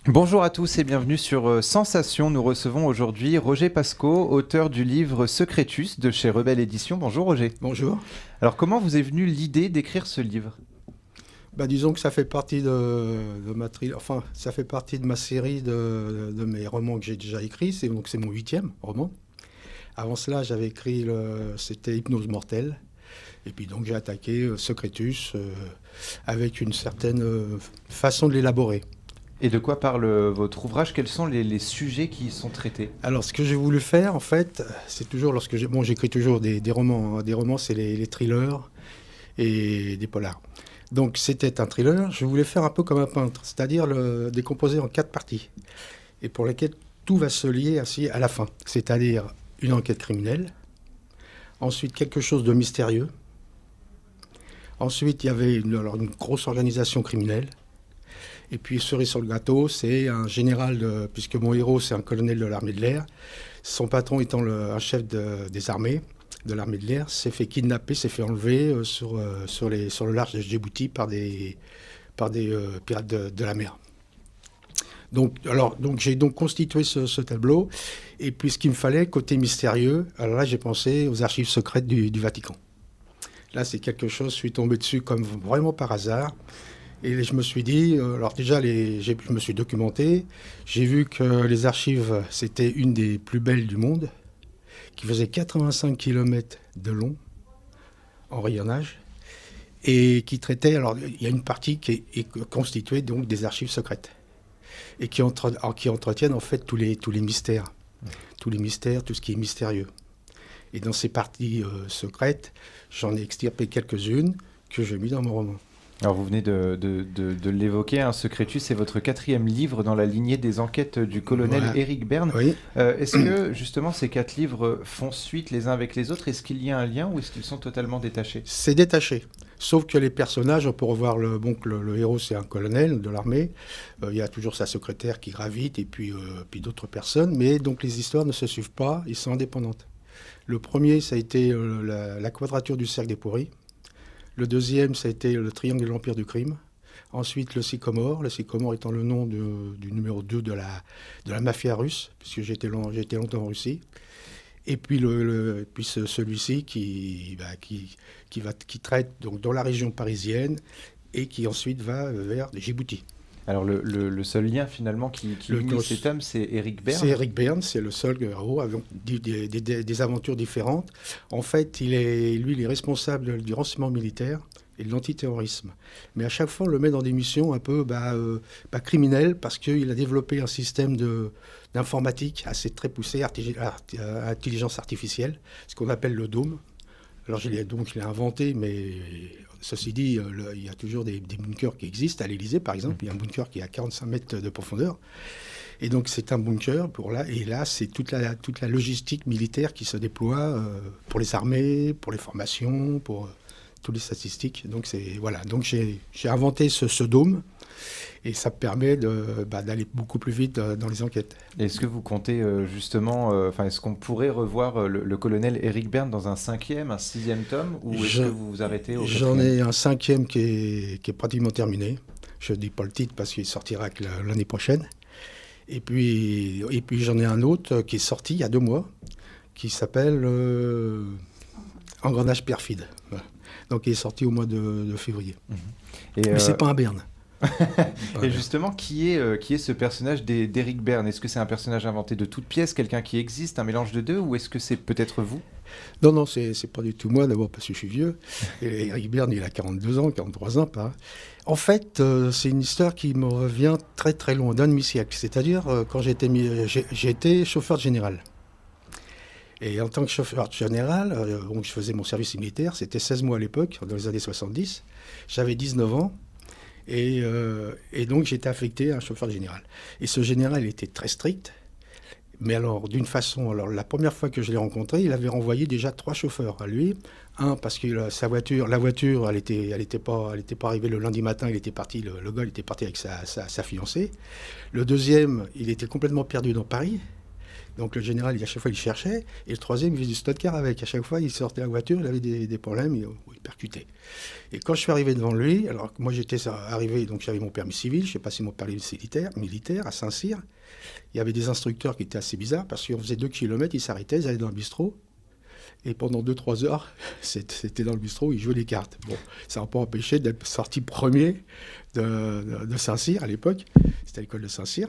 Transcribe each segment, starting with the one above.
Bonjour à tous et bienvenue sur Sensation. Nous recevons aujourd'hui Roger Pascot, auteur du livre Secretus de chez Rebelle Éditions. Bonjour Roger. Bonjour. Alors comment vous est venue l'idée d'écrire ce livre ? Disons que ça fait partie ça fait partie de ma série de mes romans que j'ai déjà écrits. C'est mon 8e roman. Avant cela, j'avais écrit c'était Hypnose mortelle. Et puis donc j'ai attaqué Secretus avec une certaine façon de l'élaborer. Et de quoi parle votre ouvrage ? Quels sont les sujets qui y sont traités ? Alors, ce que j'ai voulu faire, en fait, c'est toujours j'écris toujours des romans, hein. Des romans, c'est les thrillers et des polars. Donc, c'était un thriller. Je voulais faire un peu comme un peintre, c'est-à-dire le décomposer en 4 parties, et pour lesquelles tout va se lier ainsi à la fin. C'est-à-dire une enquête criminelle, ensuite quelque chose de mystérieux, ensuite il y avait une grosse organisation criminelle, et puis cerise sur le gâteau, c'est un général, puisque mon héros c'est un colonel de l'armée de l'air, son patron étant un chef des armées, de l'armée de l'air, s'est fait kidnapper, s'est fait enlever sur le large de Djibouti par des pirates de la mer. Donc j'ai donc constitué ce tableau, et puis ce qu'il me fallait, côté mystérieux, alors là j'ai pensé aux archives secrètes du Vatican. Là c'est quelque chose, je suis tombé dessus comme vraiment par hasard. Et je me suis dit, alors déjà, je me suis documenté, j'ai vu que les archives, c'était une des plus belles du monde, qui faisait 85 km de long, en rayonnage, et qui traitait, alors il y a une partie qui est constituée donc des archives secrètes, et qui entretiennent en fait tous les mystères, tout ce qui est mystérieux. Et dans ces parties secrètes, j'en ai extirpé quelques-unes que j'ai mis dans mon roman. Alors vous venez de l'évoquer, hein, Secretus, c'est votre 4e livre dans la lignée des enquêtes du colonel Voilà. Éric Berne. Oui. Est-ce que justement ces 4 livres font suite les uns avec les autres ? Est-ce qu'il y a un lien ou est-ce qu'ils sont totalement détachés ? C'est détaché. Sauf que les personnages, on peut revoir le héros, c'est un colonel de l'armée. Il y a toujours sa secrétaire qui gravite et puis d'autres personnes. Mais donc les histoires ne se suivent pas, ils sont indépendantes. Le premier, ça a été la quadrature du cercle des pourris. Le deuxième, ça a été le triangle de l'empire du crime. Ensuite, le sycomore étant le nom du numéro 2 de la mafia russe, puisque j'ai été longtemps en Russie. Et puis, celui-ci qui traite donc dans la région parisienne et qui ensuite va vers Djibouti. Alors le seul lien finalement qui unit cet homme, c'est Éric Berne. C'est Éric Berne, c'est le seul héros avec des aventures différentes. En fait, il est responsable du renseignement militaire et de l'antiterrorisme. Mais à chaque fois, on le met dans des missions un peu pas criminelles, parce qu'il a développé un système d'informatique assez très poussé, intelligence artificielle, ce qu'on appelle le Dôme. Alors je l'ai inventé, mais ceci dit, il y a toujours des bunkers qui existent. À l'Élysée, par exemple, il y a un bunker qui est à 45 mètres de profondeur. Et donc c'est un bunker et là c'est toute la logistique militaire qui se déploie pour les armées, pour les formations, pour toutes les statistiques. Donc Donc j'ai inventé ce dôme. Et ça permet d'aller beaucoup plus vite dans les enquêtes. Est-ce que vous comptez justement, est-ce qu'on pourrait revoir le colonel Éric Berne dans un 5e, un 6e tome, ou est-ce que vous vous arrêtez au 4e ? J'en ai un 5e qui est pratiquement terminé. Je ne dis pas le titre parce qu'il sortira l'année prochaine. Et puis j'en ai un autre qui est sorti il y a 2 mois, qui s'appelle Engrenage perfide. Voilà. Donc il est sorti au mois de février. Mais c'est pas un Berne. Et justement, qui est ce personnage d'Éric Berne ? Est-ce que c'est un personnage inventé de toutes pièces, quelqu'un qui existe, un mélange de deux, ou est-ce que c'est peut-être vous ? Non, c'est pas du tout moi, d'abord parce que je suis vieux. Et Éric Berne, il a 42 ans, 43 ans, pas. En fait, c'est une histoire qui me revient très très loin, d'un demi-siècle. C'est-à-dire, quand j'ai été chauffeur de général. Et en tant que chauffeur général, je faisais mon service militaire, c'était 16 mois à l'époque, dans les années 70. J'avais 19 ans. Et donc j'étais affecté à un chauffeur général. Et ce général était très strict, mais alors d'une façon, alors la première fois que je l'ai rencontré, il avait renvoyé déjà 3 chauffeurs à lui. Un parce que la voiture, elle était pas arrivée le lundi matin, il était parti, le gars il était parti avec sa fiancée. Le deuxième, il était complètement perdu dans Paris. Donc le général, à chaque fois, il cherchait. Et le troisième, il faisait du stock-car avec. À chaque fois, il sortait la voiture, il avait des problèmes, il percutait. Et quand je suis arrivé devant lui, alors que moi j'étais arrivé, donc j'avais mon permis civil, je sais pas si mon permis militaire à Saint-Cyr. Il y avait des instructeurs qui étaient assez bizarres parce qu'on faisait 2 kilomètres, ils s'arrêtaient, ils allaient dans le bistrot. Et pendant 2-3 heures, c'était dans le bistrot, ils jouaient les cartes. Bon, ça n'a pas empêché d'être sorti premier de Saint-Cyr à l'époque. C'était l'école de Saint-Cyr.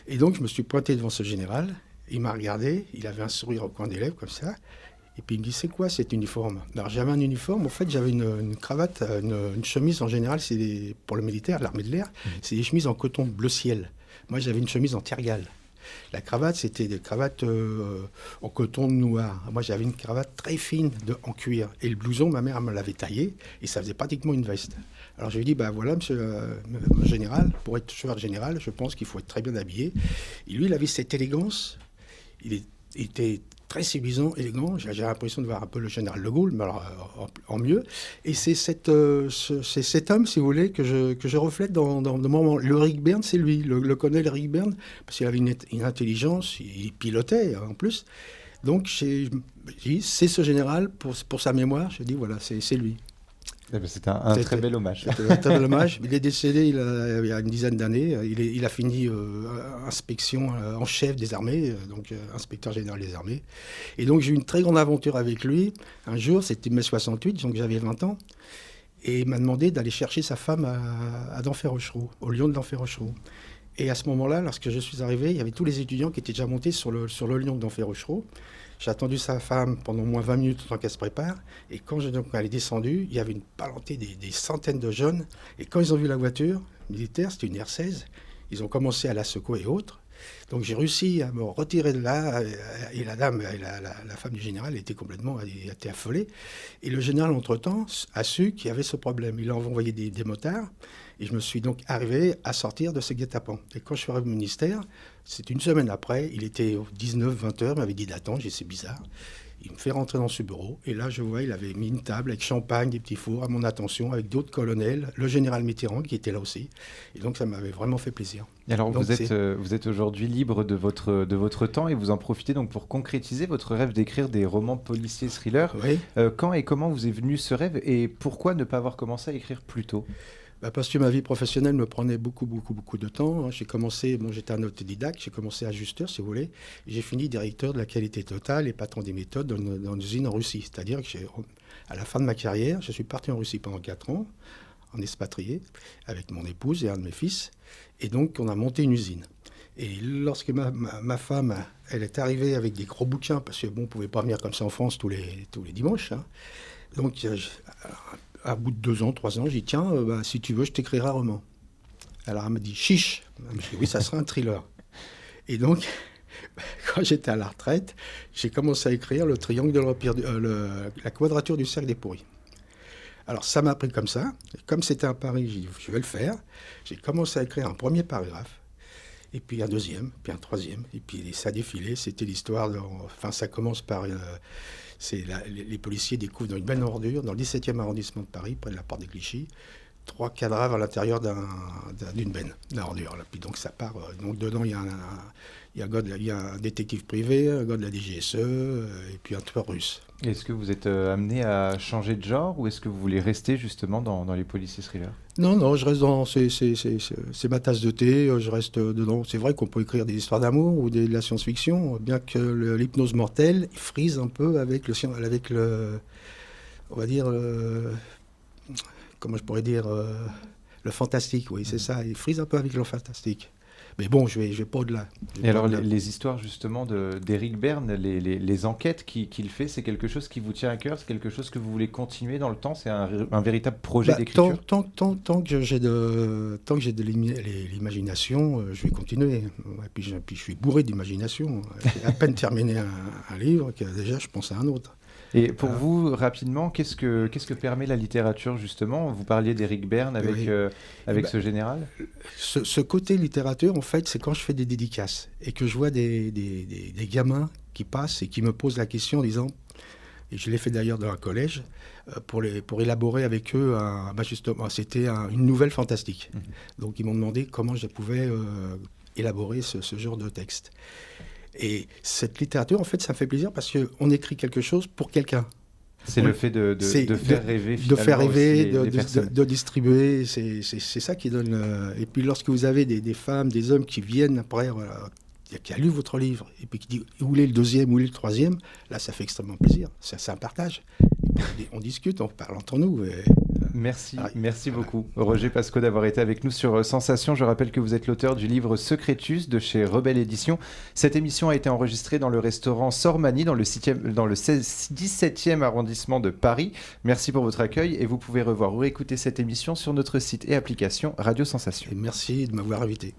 Et donc, je me suis pointé devant ce général. Il m'a regardé, il avait un sourire au coin des lèvres comme ça. Et puis il me dit, c'est quoi cet uniforme? Alors j'avais un uniforme, en fait j'avais une cravate, une chemise en général, pour le militaire, l'armée de l'air, c'est des chemises en coton bleu ciel. Moi j'avais une chemise en tergale. La cravate, c'était des cravates en coton noir. Moi j'avais une cravate très fine en cuir. Et le blouson, ma mère me l'avait taillé et ça faisait pratiquement une veste. Alors je lui ai dit, voilà monsieur le général, pour être chevalier général, je pense qu'il faut être très bien habillé. Et lui, il avait cette élégance, il était très séduisant, élégant. J'ai l'impression de voir un peu le général de Gaulle, mais alors en mieux. Et c'est cet homme, si vous voulez, que je reflète dans le moment. Le Rick Byrne, c'est lui, le colonel Rick Byrne, parce qu'il avait une intelligence, il pilotait en plus. Donc j'ai dit, c'est ce général, pour sa mémoire, je dis, voilà, c'est lui. C'est un très bel hommage. C'était un très bel hommage. Il est décédé il y a une dizaine d'années. Il a fini inspection en chef des armées, donc inspecteur général des armées. Et donc j'ai eu une très grande aventure avec lui. Un jour, c'était mai 68, donc j'avais 20 ans. Et il m'a demandé d'aller chercher sa femme à Denfert-Rochereau, au Lion de Denfert-Rochereau. Et à ce moment-là, lorsque je suis arrivé, il y avait tous les étudiants qui étaient déjà montés sur le Lion de Denfert-Rochereau. J'ai attendu sa femme pendant au moins 20 minutes le temps qu'elle se prépare. Et quand elle est descendue, il y avait une palanquée des centaines de jeunes. Et quand ils ont vu la voiture militaire, c'était une R16, ils ont commencé à la secouer et autres. Donc j'ai réussi à me retirer de là. Et la dame, la femme du général, elle était affolée. Et le général, entre-temps, a su qu'il y avait ce problème. Il a envoyé des motards. Et je me suis donc arrivé à sortir de ce guet-apens. Et quand je suis arrivé au ministère, c'est une semaine après, il était 19-20 heures, il m'avait dit d'attendre, j'ai dit c'est bizarre. Il me fait rentrer dans ce bureau, et là je vois, il avait mis une table avec champagne, des petits fours à mon attention, avec d'autres colonels, le général Mitterrand qui était là aussi. Et donc ça m'avait vraiment fait plaisir. Et alors donc, vous êtes aujourd'hui libre de votre temps, et vous en profitez donc pour concrétiser votre rêve d'écrire des romans policiers thrillers. Oui. Quand et comment vous est venu ce rêve, et pourquoi ne pas avoir commencé à écrire plus tôt? Parce que ma vie professionnelle me prenait beaucoup de temps. J'ai commencé, j'étais un autodidacte, j'ai commencé ajusteur, si vous voulez. J'ai fini directeur de la qualité totale et patron des méthodes dans une usine en Russie. C'est-à-dire que à la fin de ma carrière, je suis parti en Russie pendant 4 ans, en expatrié, avec mon épouse et un de mes fils. Et donc, on a monté une usine. Et lorsque ma femme, elle est arrivée avec des gros bouquins, parce que on ne pouvait pas venir comme ça en France tous les dimanches. Hein. Donc, à bout de 2 ans, 3 ans, j'ai dit, tiens, si tu veux, je t'écrirai un roman. Alors elle m'a dit, chiche. Je dit, oui, ça sera un thriller. Et donc, quand j'étais à la retraite, j'ai commencé à écrire le triangle de la quadrature du cercle des pourris. Alors ça m'a pris comme ça. Comme c'était un pari, j'ai dit, je vais le faire. J'ai commencé à écrire un premier paragraphe, et puis un deuxième, puis un troisième, et puis ça a défilé. C'était l'histoire, enfin ça commence par... les policiers découvrent dans une benne ordure, dans le 17e arrondissement de Paris, près de la porte des Clichy, 3 cadavres à l'intérieur d'une benne d'ordure. Puis donc ça part. Donc dedans, il y a un détective privé, un gars de la DGSE, et puis un tueur russe. Est-ce que vous êtes amené à changer de genre, ou est-ce que vous voulez rester justement dans les policiers thrillers? Non, je reste dans... C'est ma tasse de thé, je reste dedans. C'est vrai qu'on peut écrire des histoires d'amour ou de la science-fiction, bien que l'hypnose mortelle frise un peu avec le on va dire, comment je pourrais dire, le fantastique, oui, c'est ça. Il frise un peu avec le fantastique. Mais bon, je vais pas au-delà. Et alors, les histoires justement d'Eric Berne, les enquêtes qu'il fait, c'est quelque chose qui vous tient à cœur? C'est quelque chose que vous voulez continuer dans le temps? C'est un véritable projet d'écriture? Tant que j'ai de l'imagination, je vais continuer. Et puis je suis bourré d'imagination. J'ai à peine terminé un livre que déjà je pense à un autre. Et pour vous, rapidement, qu'est-ce que permet la littérature, justement? Vous parliez d'Eric Berne avec ce général. Ce côté littérature, en fait, c'est quand je fais des dédicaces et que je vois des gamins qui passent et qui me posent la question en disant, et je l'ai fait d'ailleurs dans un collège, pour élaborer avec eux, justement, c'était une nouvelle fantastique. Donc ils m'ont demandé comment je pouvais élaborer ce genre de texte. Et cette littérature, en fait, ça me fait plaisir parce qu'on écrit quelque chose pour quelqu'un. C'est le fait de faire rêver, de faire rêver, les personnes. de distribuer, c'est ça qui donne. Et puis lorsque vous avez des femmes, des hommes qui viennent après, voilà, qui a lu votre livre, et puis qui dit où est le deuxième, où est le troisième, là ça fait extrêmement plaisir. C'est un partage. On discute, on parle entre nous. Merci beaucoup, Roger Pascot, d'avoir été avec nous sur Sensation. Je rappelle que vous êtes l'auteur du livre Secretus de chez Rebelle Éditions. Cette émission a été enregistrée dans le restaurant Sormani, dans le 17e arrondissement de Paris. Merci pour votre accueil et vous pouvez revoir ou réécouter cette émission sur notre site et application Radio Sensation. Et merci de m'avoir invité.